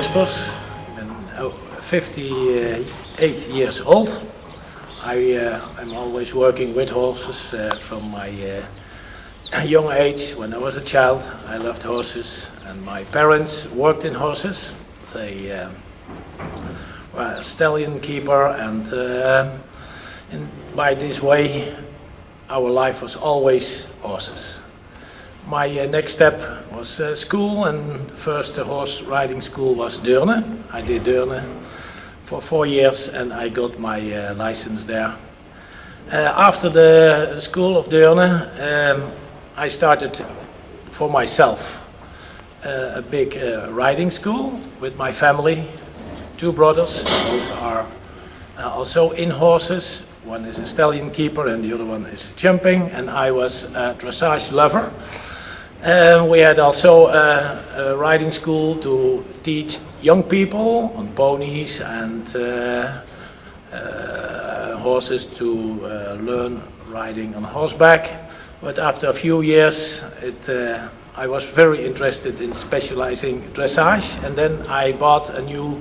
Jespers. I'm 58 years old. I'm always working with horses from my young age. When I was a child, I loved horses, and my parents worked in horses. They were a stallion keeper, and by this way, our life was always horses. My next step was school, and first horse riding school was Deurne. I did Deurne for 4 years, and I got my license there. After the school of Deurne, I started for myself a big riding school with my family. 2 brothers, both are also in horses. One is a stallion keeper and the other one is jumping, and I was a dressage lover. We had also a riding school to teach young people on ponies and horses to learn riding on horseback. But after a few years, I was very interested in specializing dressage, and then I bought a new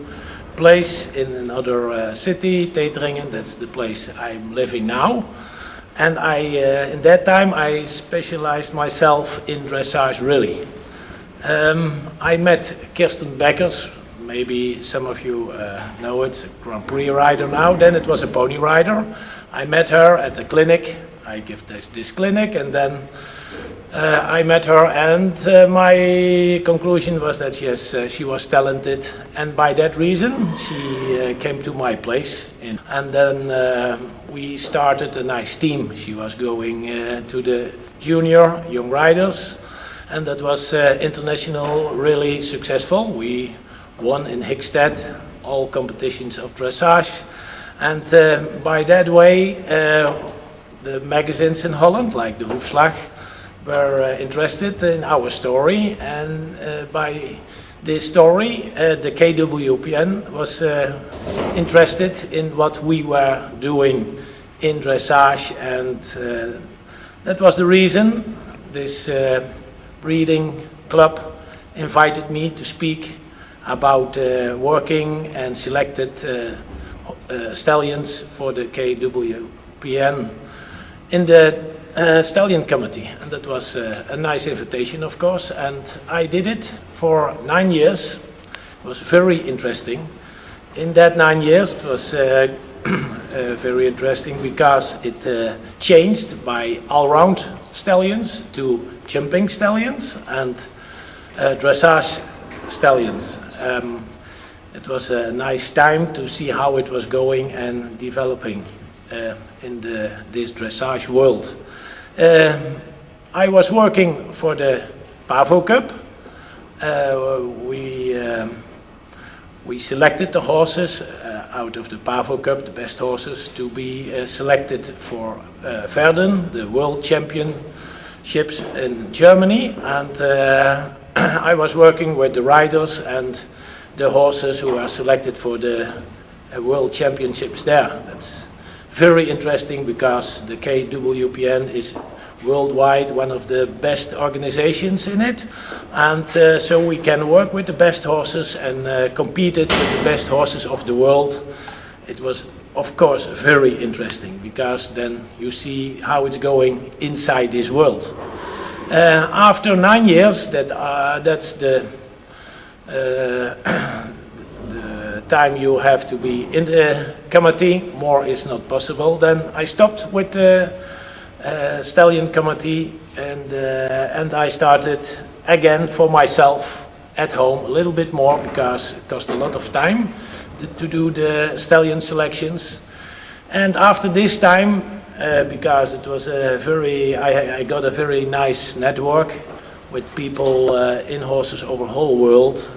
place in another city, Teteringen. That's the place I'm living now. And in that time, I specialized myself in dressage, really. I met Kirsten Beckers. Maybe some of you know it, a Grand Prix rider now. Then it was a pony rider. I met her at a clinic. I give this clinic, and then I met her, and my conclusion was that yes, she was talented, and by that reason she came to my place, and then we started a nice team. She was going to the junior young riders, and that was international, really successful. We won in Hickstead all competitions of dressage, and by that way the magazines in Holland, like the Hoefslag, were interested in our story, and by this story the KWPN was interested in what we were doing in dressage, and that was the reason this breeding club invited me to speak about working and selected stallions for the KWPN in the Stallion Committee, and that was a nice invitation, of course, and I did it for 9 years. It was very interesting. In that 9 years, it was very interesting because it changed by all-round stallions to jumping stallions and dressage stallions. It was a nice time to see how it was going and developing in this dressage world. I was working for the Pavo Cup. We selected the horses out of the Pavo Cup, the best horses, to be selected for Verden, the World Championships in Germany. And I was working with the riders and the horses who are selected for the World Championships there. That's very interesting because the KWPN is worldwide one of the best organizations in it, and so we can work with the best horses and competed with the best horses of the world. It was, of course, very interesting because then you see how it's going inside this world. After 9 years, that's the time you have to be in the committee. More is not possible. Then I stopped with the Stallion Committee, and I started again for myself at home, a little bit more because it cost a lot of time to do the stallion selections. And after this time, because it was I got a very nice network with people in horses over the whole world.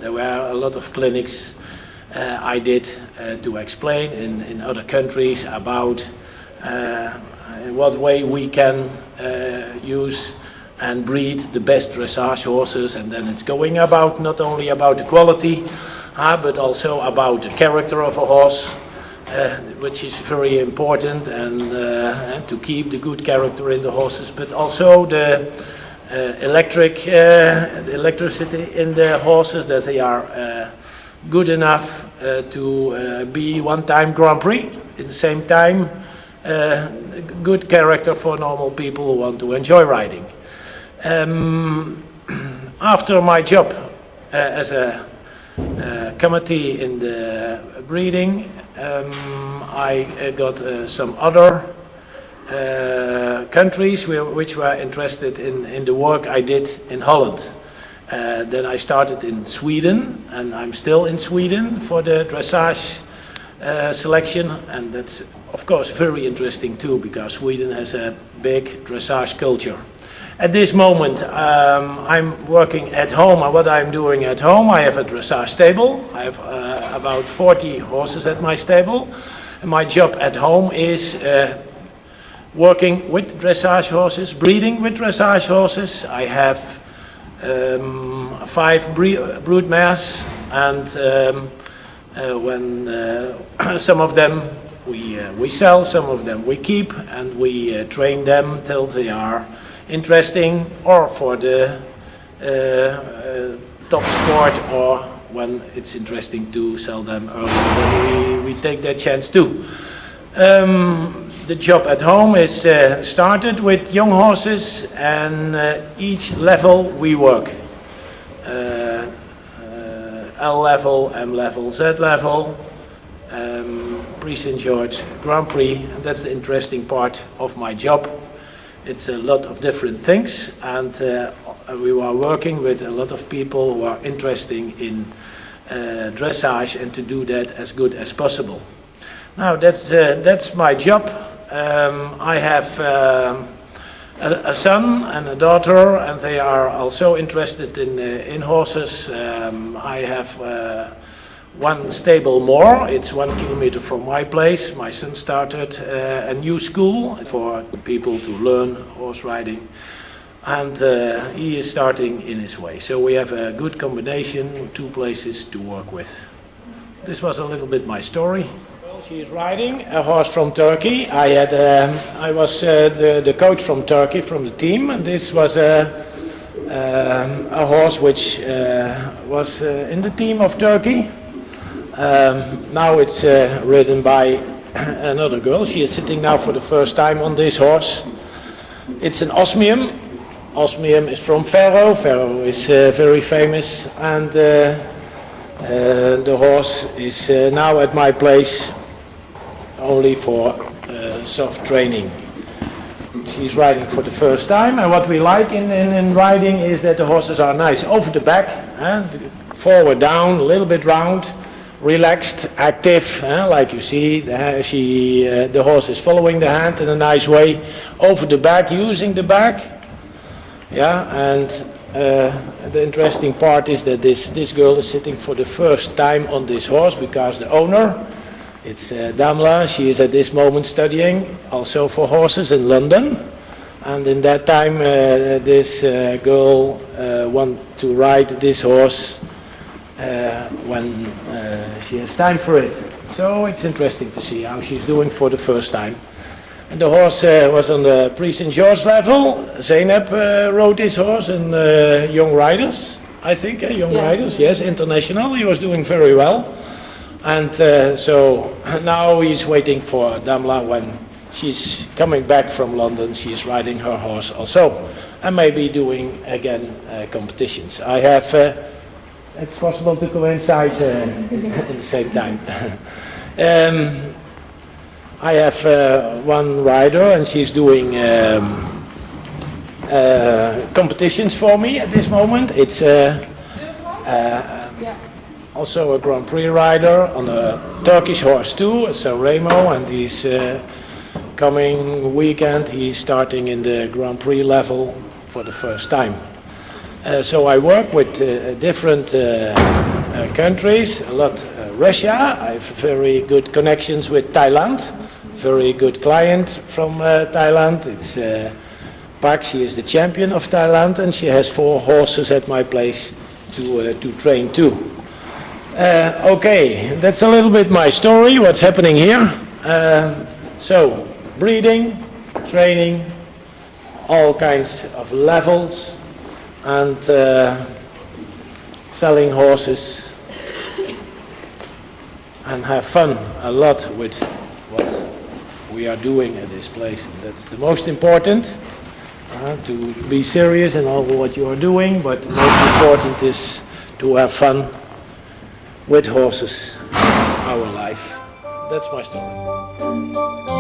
There were a lot of clinics I did to explain in other countries about in what way we can use and breed the best dressage horses, and then it's going about not only about the quality but also about the character of a horse, which is very important, and to keep the good character in the horses, but also the electricity in the horses, that they are good enough to be one-time Grand Prix. At the same time, good character for normal people who want to enjoy riding. After my job as a committee in the breeding, I got some other countries which were interested in the work I did in Holland. Then I started in Sweden, and I'm still in Sweden for the dressage selection, and that's of course very interesting too, because Sweden has a big dressage culture. At this moment I'm working at home, and what I'm doing at home, I have a dressage stable. I have about 40 horses at my stable, and my job at home is working with dressage horses, breeding with dressage horses. I have 5 brood mares, and when some of them we sell, some of them we keep, and we train them till they are interesting, or for the top sport, or when it's interesting to sell them early, when we take that chance too. The job at home is started with young horses, and each level we work. L level, M level, Z level, Prix St. George, Grand Prix, and that's the interesting part of my job. It's a lot of different things, and we are working with a lot of people who are interested in dressage, and to do that as good as possible. Now that's my job. I have a son and a daughter, and they are also interested in horses. I have one stable more. It's 1 kilometer from my place. My son started a new school for people to learn horse riding, and he is starting in his way. So we have a good combination, 2 places to work with. This was a little bit my story. She is riding a horse from Turkey. I was the coach from Turkey, from the team, and this was a horse which was in the team of Turkey. Now it's ridden by another girl. She is sitting now for the first time on this horse. It's an osmium. Osmium is from Faro. Faro is very famous, and the horse is now at my place only for soft training. She's riding for the first time, and what we like in riding is that the horses are nice over the back, forward down, a little bit round, relaxed, active, like you see. The horse is following the hand in a nice way over the back, using the back. And the interesting part is that this girl is sitting for the first time on this horse, because the owner, it's Damla, she is at this moment studying also for horses in London, and in that time this girl wants to ride this horse when she has time for it. So it's interesting to see how she's doing for the first time. And the horse was on the Prix St. George level. Zeynep rode this horse in Young Riders, I think, Young Riders, yes, international. He was doing very well. And so now he's waiting for Damla. When she's coming back from London, she's riding her horse also, and maybe doing again competitions. I have, it's possible to go inside at the same time. I have one rider, and she's doing competitions for me at this moment. It's also a Grand Prix rider on a Turkish horse too, San Remo, and he's coming weekend he's starting in the Grand Prix level for the first time. So I work with different countries, a lot Russia. I have very good connections with Thailand, very good client from Thailand. It's Pak, she is the champion of Thailand, and she has 4 horses at my place to train too. Okay, that's a little bit my story, what's happening here. So, breeding, training, all kinds of levels, and selling horses, and have fun a lot with what we are doing at this place. That's the most important, to be serious in all what you are doing, but the most important is to have fun with horses, our life. That's my story.